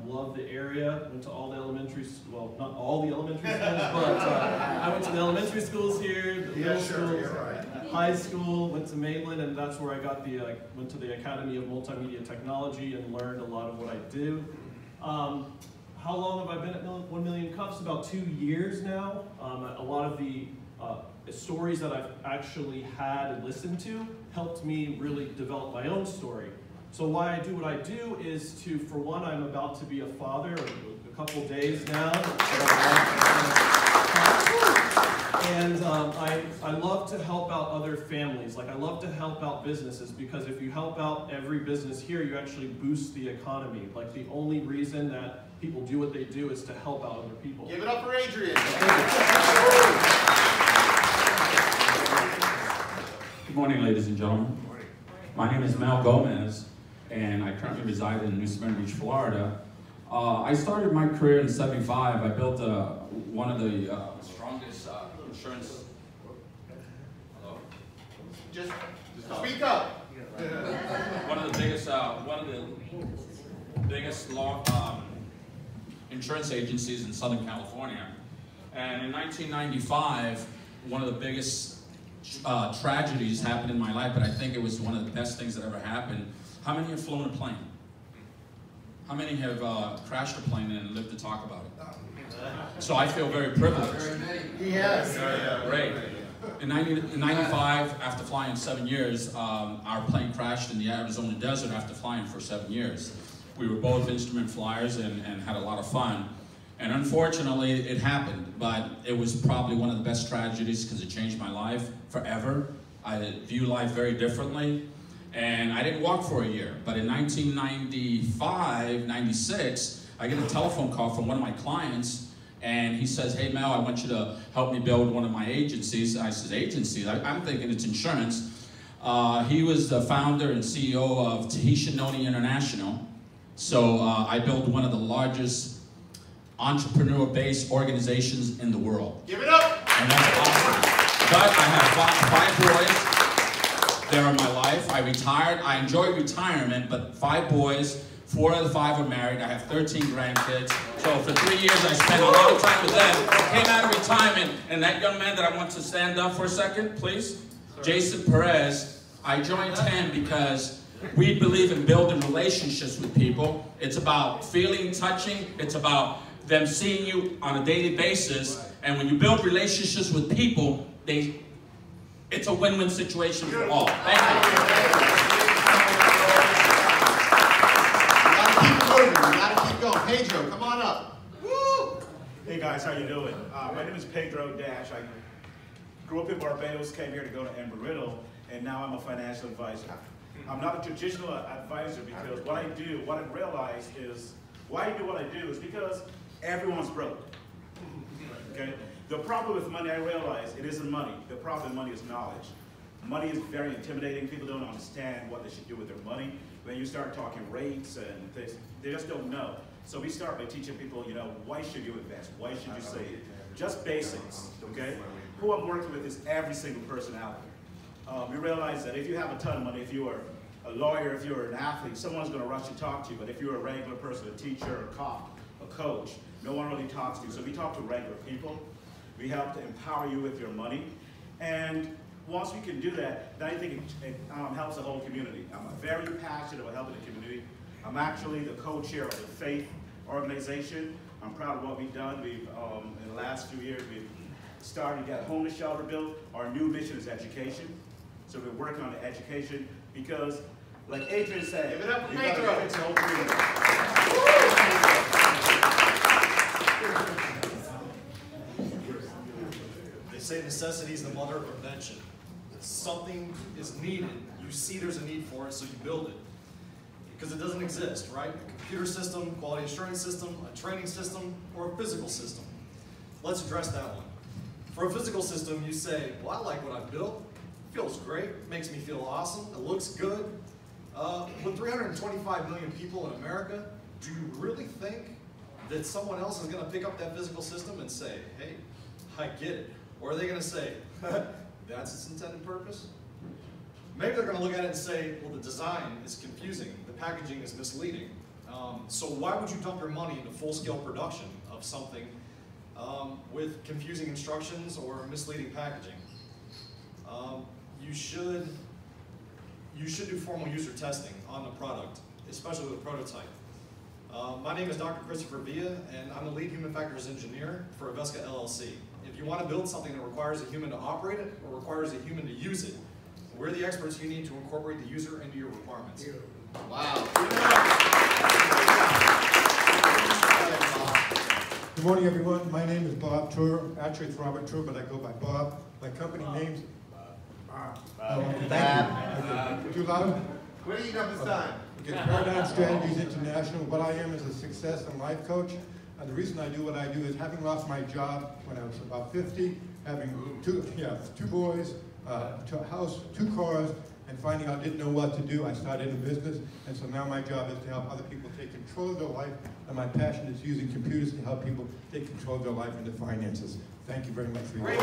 Love the area, went to all the elementary, well, not all the elementary schools, but I went to the elementary schools here, the middle schools, high school, went to Maitland, and that's where I got the, went to the Academy of Multimedia Technology and learned a lot of what I do. How long have I been at 1 Million Cups? About 2 years now. A lot of the stories that I've actually had and listened to helped me really develop my own story. So why I do what I do is to, for one, I'm about to be a father a couple days now. And I love to help out other families. Like, I love to help out businesses, because if you help out every business here, you actually boost the economy. Like, the only reason that people do what they do is to help out other people. Give it up for Adrian. Good morning, ladies and gentlemen. My name is Mel Gomez, and I currently reside in New Smyrna Beach, Florida. I started my career in '75. I built one of the strongest insurance. Hello? Just speak up. One of the biggest law insurance agencies in Southern California. And in 1995, one of the biggest tragedies happened in my life, but I think it was one of the best things that ever happened. How many have flown a plane? How many have crashed a plane and lived to talk about it? So I feel very privileged. Yes. Great. In 95, after flying 7 years, our plane crashed in the Arizona desert after flying for 7 years. We were both instrument flyers and had a lot of fun. And unfortunately, it happened, but it was probably one of the best tragedies because it changed my life forever. I view life very differently. And I didn't walk for a year, but in 1995, 96, I get a telephone call from one of my clients, and he says, "Hey Mel, I want you to help me build one of my agencies." I says, "Agency?" I'm thinking it's insurance. He was the founder and CEO of Tahitian Noni International. So I built one of the largest entrepreneur-based organizations in the world. Give it up! And that's awesome. But I have five boys. They're in my life. I retired. I enjoy retirement, but 5 boys, 4 of the 5 are married. I have 13 grandkids. So for 3 years, I spent a lot of time with them. Came out of retirement, and that young man that I want to stand up for a second, please, Jason Perez, I joined him because we believe in building relationships with people. It's about feeling, touching. It's about them seeing you on a daily basis. And when you build relationships with people, it's a win-win situation for all. Thank you. We gotta keep going. Pedro, come on up. Woo! Hey guys, how you doing? My name is Pedro Dash. I grew up in Barbados, came here to go to Embry-Riddle, and now I'm a financial advisor. I'm not a traditional advisor because what I realize is, why I do what I do is because everyone's broke. Okay? The problem with money, I realize, it isn't money. The problem with money is knowledge. Money is very intimidating. People don't understand what they should do with their money. When you start talking rates and things, they just don't know. So we start by teaching people, you know, why should you invest? Why should you save? Just basics, okay? Who I'm working with is every single person out there. We realize that if you have a ton of money, if you are a lawyer, if you're an athlete, someone's going to rush to talk to you. But if you're a regular person, a teacher, a cop, a coach, no one really talks to you. So we talk to regular people. We help to empower you with your money. And once we can do that, then I think it helps the whole community. I'm very passionate about helping the community. I'm actually the co-chair of the Faith organization. I'm proud of what we've done. We've, in the last few years, we've started to get a homeless shelter built. Our new mission is education. So we're working on the education because, like Adrian said, give it up for you gotta fix the whole community. They say necessity is the mother of invention. Something is needed. You see there's a need for it, so you build it. Because it doesn't exist, right? A computer system, quality assurance system, a training system, or a physical system. Let's address that one. For a physical system, you say, well, I like what I built. It feels great. It makes me feel awesome. It looks good. With 325 million people in America, do you really think that someone else is going to pick up that physical system and say, hey, I get it? Or are they going to say, that's its intended purpose? Maybe they're going to look at it and say, well, the design is confusing, the packaging is misleading. So why would you dump your money into full-scale production of something with confusing instructions or misleading packaging? You should do formal user testing on the product, especially with a prototype. My name is Dr. Christopher Villa, and I'm the lead human factors engineer for Avesca LLC. If you want to build something that requires a human to operate it or requires a human to use it, we're the experts you need to incorporate the user into your requirements. Wow. Good morning, everyone. My name is Bob Tour. Actually, it's Robert Tour, but I go by Bob. My company name's... Thank you. Too loud? What do you got this time? Okay, Paradigm Strategies International. What I am is a success and life coach. And the reason I do what I do is having lost my job when I was about 50, having two boys, a house, 2 cars, and finding out I didn't know what to do, I started a business. And so now my job is to help other people take control of their life. And my passion is using computers to help people take control of their life and their finances. Thank you very much for your time.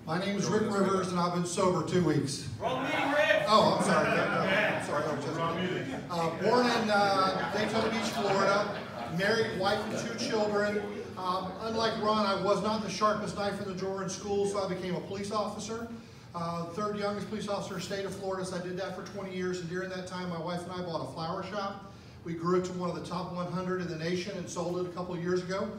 My name is Rick Rivers, and I've been sober 2 weeks. Wrong meeting, Rick! Oh, I'm sorry. Born in Daytona Beach, Florida. Married, wife, and 2 children. Unlike Ron, I was not the sharpest knife in the drawer in school, so I became a police officer. Third youngest police officer in the state of Florida, so I did that for 20 years, and during that time, my wife and I bought a flower shop. We grew it to one of the top 100 in the nation and sold it a couple of years ago.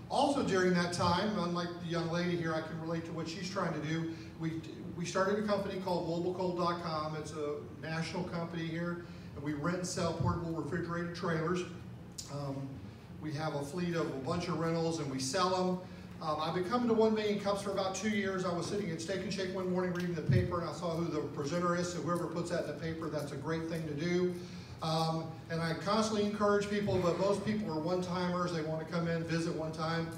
Also during that time, unlike the young lady here, I can relate to what she's trying to do. We started a company called globalcold.com. It's a national company here, and we rent and sell portable refrigerated trailers. We have a fleet of a bunch of rentals, and we sell them. I've been coming to 1 Million Cups for about 2 years. I was sitting at Steak and Shake one morning reading the paper, and I saw who the presenter is, so whoever puts that in the paper, that's a great thing to do. And I constantly encourage people, but most people are one-timers. They want to come in, visit one time,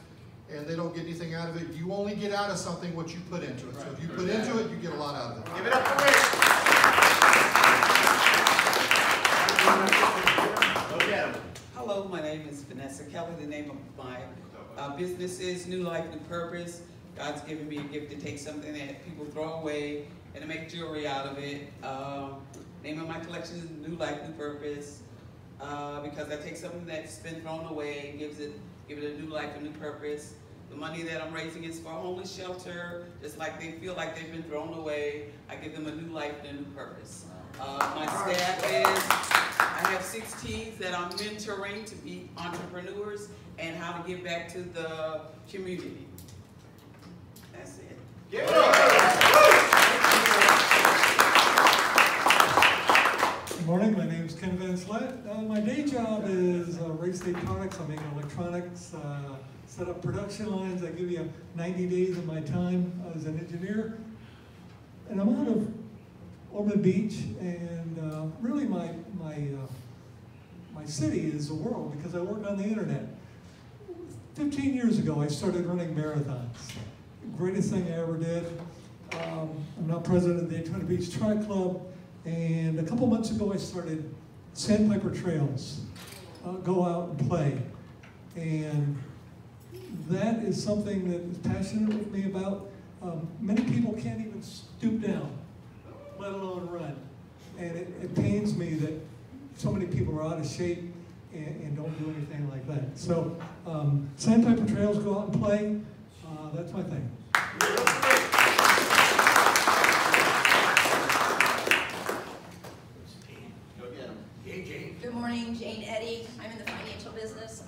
and they don't get anything out of it. You only get out of something what you put into it. So if you put into it, you get a lot out of it. Give it up for Rich. Hello, my name is Vanessa Kelly. The name of my business is New Life, New Purpose. God's given me a gift to take something that people throw away and to make jewelry out of it. Name of my collection is New Life, New Purpose, because I take something that's been thrown away, give it a new life, a new purpose. The money that I'm raising is for a homeless shelter, just like they feel like they've been thrown away. I give them a new life and a new purpose. My staff is, I have 6 teens that I'm mentoring to be entrepreneurs and how to give back to the community. That's it. Give it up. Good morning, my name is Ken Van Slet. My day job is Race Day Products. I make electronics, set up production lines. I give you 90 days of my time as an engineer. And I'm out of Ormond Beach, and really my city is the world because I work on the internet. 15 years ago, I started running marathons. Greatest thing I ever did. I'm now president of the Daytona Beach Track Club. And a couple months ago, I started Sandpiper Trails, go out and play. And that is something that is passionate with me about. Many people can't even stoop down, let alone run. And it pains me that so many people are out of shape and don't do anything like that. So Sandpiper Trails, go out and play. That's my thing. Good morning, Jane Eddy. I'm in the financial business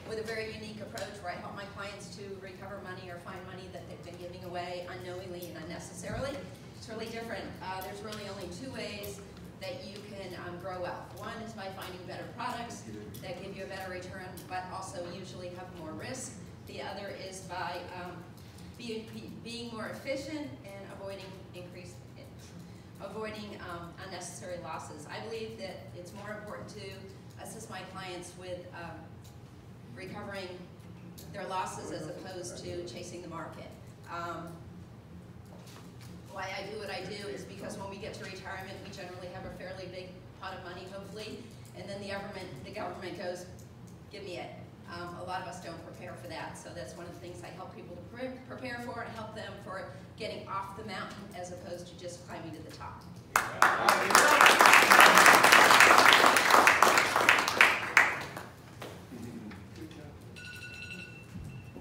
with a very unique approach where I help my clients to recover money or find money that they've been giving away unknowingly and unnecessarily. It's really different. There's really only 2 ways that you can grow wealth. One is by finding better products that give you a better return, but also usually have more risk. The other is by being more efficient and avoiding unnecessary losses. I believe that it's more important to assist my clients with recovering their losses as opposed to chasing the market. Why I do what I do is because when we get to retirement, we generally have a fairly big pot of money, hopefully, and then the government goes, give me it. A lot of us don't prepare for that, so that's one of the things I help people to prepare for and help them for getting off the mountain as opposed to just climbing to the top.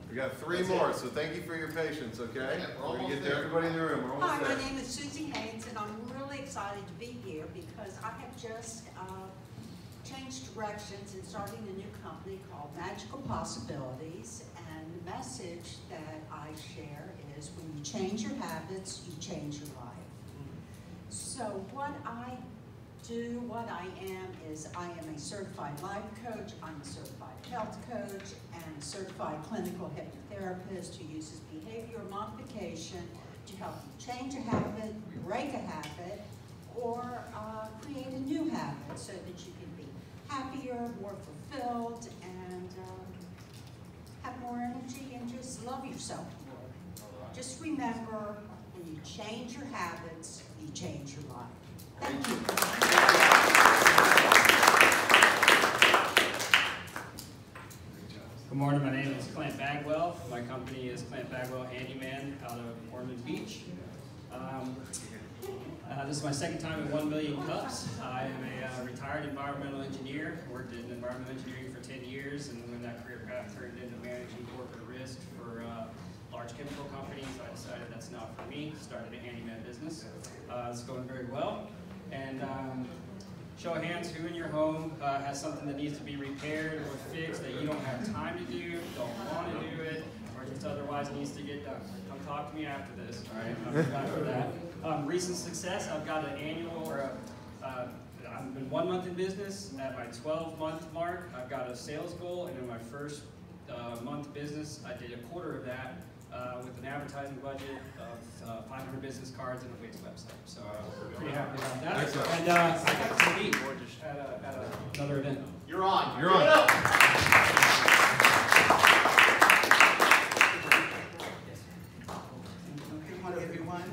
We got 3 more, so thank you for your patience, okay? We're going to get to everybody in the room. We're almost there. Hi, my name is Susie Haynes, and I'm really excited to be here because I have just changed directions and starting a new company called Magical Possibilities, and the message that I share is when you change your habits, you change your life. So what I do, what I am, is I am a certified life coach, I'm a certified health coach, and a certified clinical hypnotherapist who uses behavioral modification to help you change a habit, break a habit, or create a new habit so that you can be happier, more fulfilled, and have more energy and just love yourself more. Just remember, when you change your habits, you change your life. Thank you. Good morning, my name is Clint Bagwell. My company is Clint Bagwell Handyman out of Ormond Beach. This is my second time at 1 Million Cups. I am a retired environmental engineer. Worked in environmental engineering for 10 years, and when that career path turned into managing corporate risk for large chemical company, so I decided that's not for me. Started a handyman business. It's going very well. And show of hands, who in your home has something that needs to be repaired or fixed that you don't have time to do, don't want to do it, or just otherwise needs to get done? Come talk to me after this, all right? I'm glad for that. Recent success, I've got an annual, or I've been 1 month in business. At my 12-month mark, I've got a sales goal, and in my first month business, I did a quarter of that with an advertising budget of 500 business cards and a Wix website. So pretty happy about that. Excellent. And I got to meet at another event. You're on. You're on. Good morning, everyone.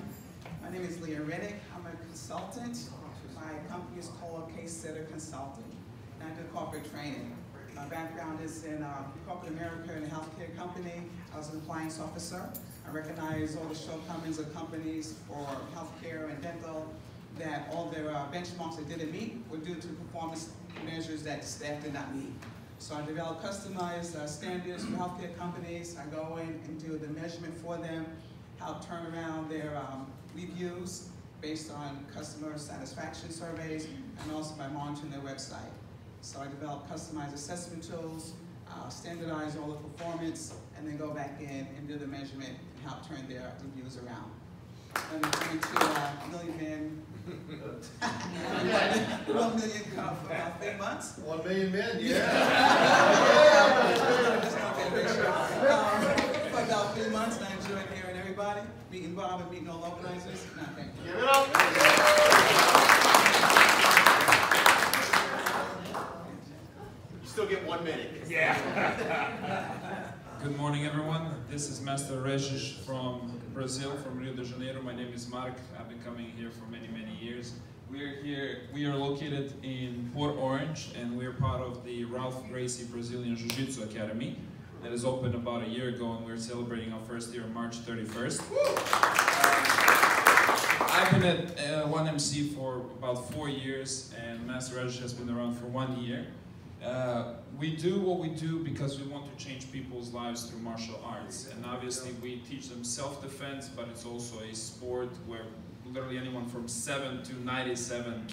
My name is Leah Reddick. I'm a consultant. My company is called Case Setter Consulting, and I do corporate training. My background is in corporate America and a healthcare company. I was an appliance officer. I recognize all the shortcomings of companies for healthcare and dental, that all their benchmarks they didn't meet were due to performance measures that staff did not meet. So I developed customized standards for healthcare companies. I go in and do the measurement for them, help turn around their reviews based on customer satisfaction surveys, and also by monitoring their website. So I developed customized assessment tools, standardize all the performance, and then go back in and do the measurement and help turn their reviews around. And I'm going to Million Men, 1 million cup for about 3 months. 1 million men, For about 3 months, and I enjoyed hearing everybody, meeting Bob and meeting all organizers. No, thank you. Give it up. You still get 1 minute. Yeah. Good morning, everyone. This is Master Regis from Brazil, from Rio de Janeiro. My name is Mark. I've been coming here for many, many years. We are located in Port Orange, and we're part of the Ralph Gracie Brazilian Jiu-Jitsu Academy that is open about a year ago, and we're celebrating our first year on March 31st. I've been at 1MC for about 4 years, and Master Regis has been around for 1 year. We do what we do because we want to change people's lives through martial arts, and obviously we teach them self-defense, but it's also a sport where literally anyone from 7 to 97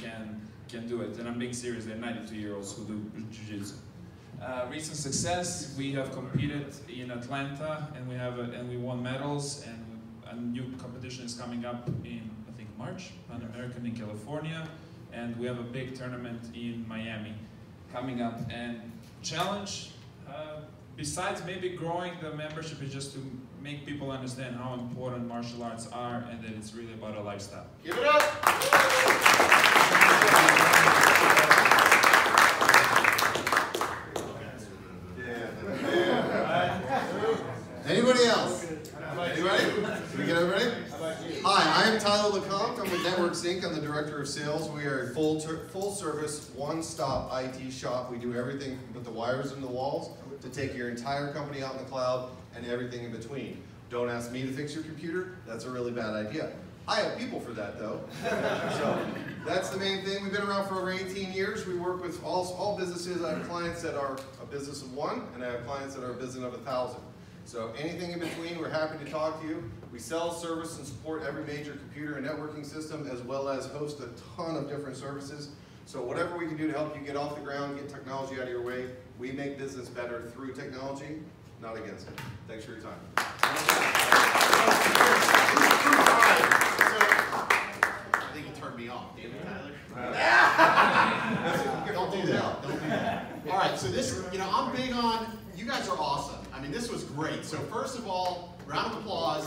can do it, and I'm being serious. There are 92-year-olds who do jiu-jitsu. Recent success: we have competed in Atlanta, and we won medals, and a new competition is coming up in, I think, March, Pan American in California, and we have a big tournament in Miami coming up. And challenge, besides maybe growing the membership, is just to make people understand how important martial arts are and that it's really about a lifestyle. Give it up! Anybody else? You ready? Can we get everybody? Hi, I am Tyler LeCompte. I'm with Network Sync. I'm the Director of Sales. We are a full-service, one-stop IT shop. We do everything from put the wires in the walls to take your entire company out in the cloud and everything in between. Don't ask me to fix your computer. That's a really bad idea. I have people for that, though. So that's the main thing. We've been around for over 18 years. We work with all businesses. I have clients that are a business of 1, and I have clients that are a business of 1,000. So anything in between, we're happy to talk to you. We sell, service, and support every major computer and networking system, as well as host a ton of different services. So whatever we can do to help you get off the ground, get technology out of your way, we make business better through technology, not against it. Thanks for your time. I think you turned me off. Damn it, Tyler. Don't do that. Don't do that. All right, so this, I'm big on, you guys are awesome. I mean, this was great. So first of all, round of applause.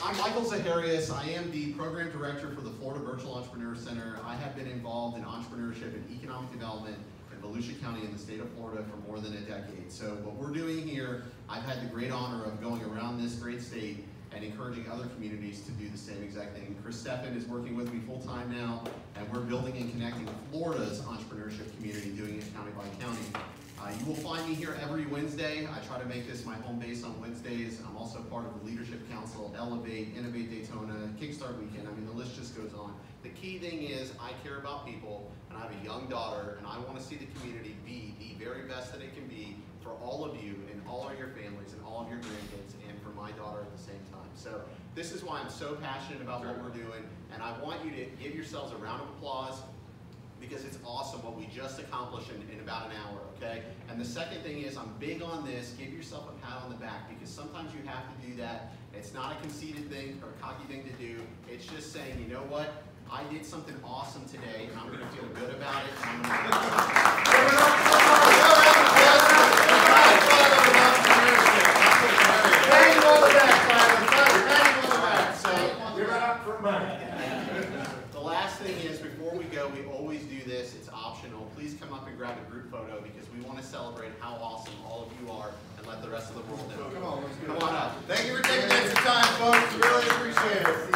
I'm Michael Zaharias. I am the Program Director for the Florida Virtual Entrepreneur Center. I have been involved in entrepreneurship and economic development in Volusia County in the state of Florida for more than a decade. So what we're doing here, I've had the great honor of going around this great state and encouraging other communities to do the same exact thing. Chris Steffen is working with me full-time now, and we're building and connecting Florida's entrepreneurship community, doing it county by county. You will find me here every Wednesday. I try to make this my home base on Wednesdays. I'm also part of the Leadership Council, Elevate, Innovate Daytona, Kickstart weekend. I mean, the list just goes on. The key thing is I care about people, and I have a young daughter, and I want to see the community be the very best that it can be for all of you and all of your families and all of your grandkids, and for my daughter at the same time. So this is why I'm so passionate about what we're doing, and I want you to give yourselves a round of applause, because it's awesome what we just accomplished in about an hour, okay? And the second thing is, I'm big on this, give yourself a pat on the back, because sometimes you have to do that. It's not a conceited thing or a cocky thing to do. It's just saying, you know what? I did something awesome today, and I'm gonna feel good about it. And I'm The last thing is, before we go, we always do this. It's optional. Please come up and grab a group photo, because we want to celebrate how awesome all of you are and let the rest of the world know. Come on up. Thank you for taking extra time, folks. Really appreciate it.